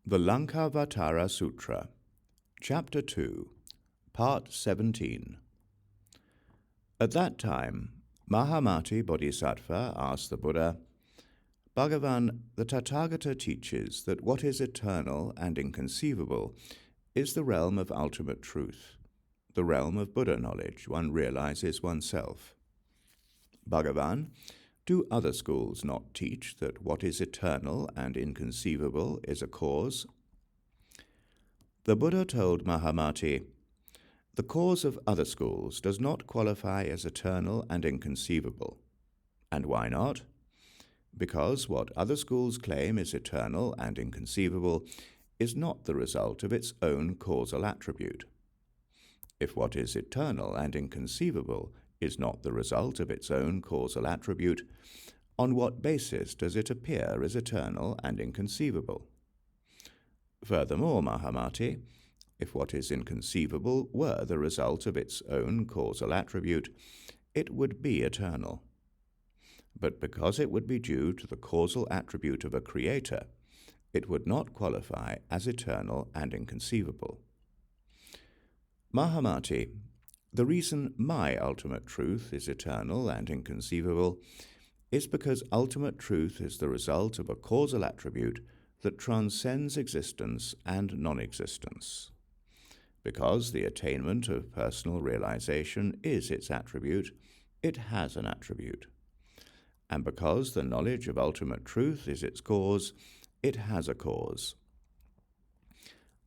The Laṅkāvatāra Sūtra, Chapter 2, Part 17. At that time, Mahāmati Bodhisattva asked the Buddha, "Bhagavan, the Tathagata teaches that what is eternal and inconceivable is the realm of ultimate truth, the realm of Buddha knowledge one realizes oneself. Bhagavan, do other schools not teach that what is eternal and inconceivable is a cause?" The Buddha told Mahāmati, "The cause of other schools does not qualify as eternal and inconceivable. And why not? Because what other schools claim is eternal and inconceivable is not the result of its own causal attribute. If what is eternal and inconceivable is not the result of its own causal attribute, on what basis does it appear as eternal and inconceivable? Furthermore, Mahāmati, if what is inconceivable were the result of its own causal attribute, it would be eternal. But because it would be due to the causal attribute of a creator, it would not qualify as eternal and inconceivable. Mahāmati, the reason my ultimate truth is eternal and inconceivable is because ultimate truth is the result of a causal attribute that transcends existence and non-existence. Because the attainment of personal realization is its attribute, it has an attribute. And because the knowledge of ultimate truth is its cause, it has a cause.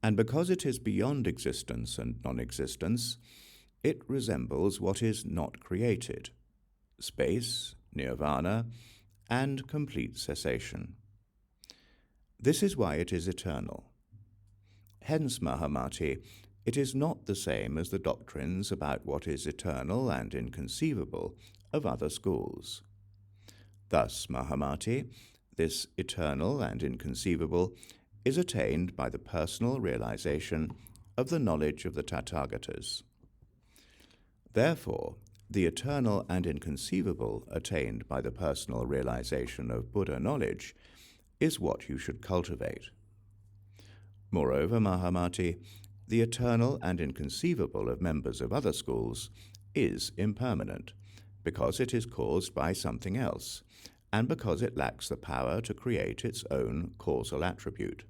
And because it is beyond existence and non-existence, it resembles what is not created: space, nirvana, and complete cessation. This is why it is eternal. Hence, Mahāmati, it is not the same as the doctrines about what is eternal and inconceivable of other schools. Thus, Mahāmati, this eternal and inconceivable is attained by the personal realization of the knowledge of the Tathagatas. Therefore, the eternal and inconceivable attained by the personal realization of Buddha knowledge is what you should cultivate. Moreover, Mahāmati, the eternal and inconceivable of members of other schools is impermanent, because it is caused by something else, and because it lacks the power to create its own causal attribute.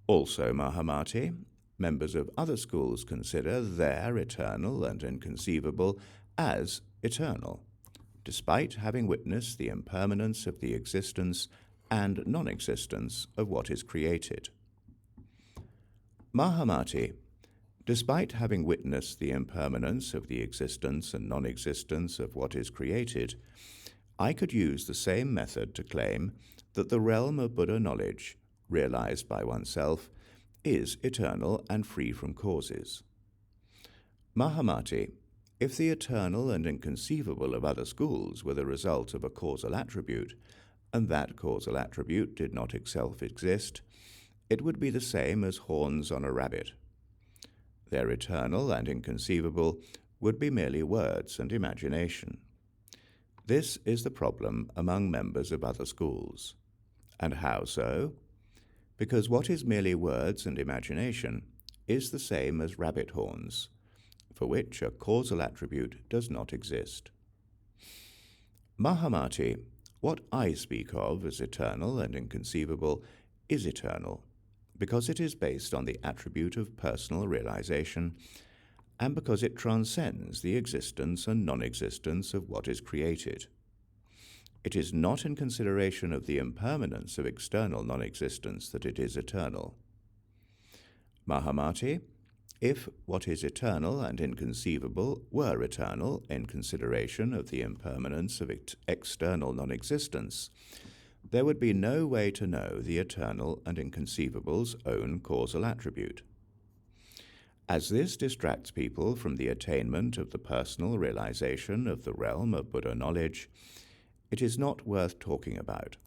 Also, Mahāmati, members of other schools consider their eternal and inconceivable as eternal, despite having witnessed the impermanence of the existence and non-existence of what is created. Mahāmati, despite having witnessed the impermanence of the existence and non-existence of what is created, I could use the same method to claim that the realm of Buddha knowledge, realized by oneself, is eternal and free from causes. Mahāmati, if the eternal and inconceivable of other schools were the result of a causal attribute, and that causal attribute did not itself exist, it would be the same as horns on a rabbit. Their eternal and inconceivable would be merely words and imagination. This is the problem among members of other schools. And how so? Because what is merely words and imagination is the same as rabbit horns, for which a causal attribute does not exist. Mahāmati, what I speak of as eternal and inconceivable is eternal, because it is based on the attribute of personal realization, and because it transcends the existence and non-existence of what is created. It is not in consideration of the impermanence of external non-existence that it is eternal. Mahāmati, if what is eternal and inconceivable were eternal in consideration of the impermanence of external non-existence, there would be no way to know the eternal and inconceivable's own causal attribute. As this distracts people from the attainment of the personal realization of the realm of Buddha knowledge, it is not worth talking about.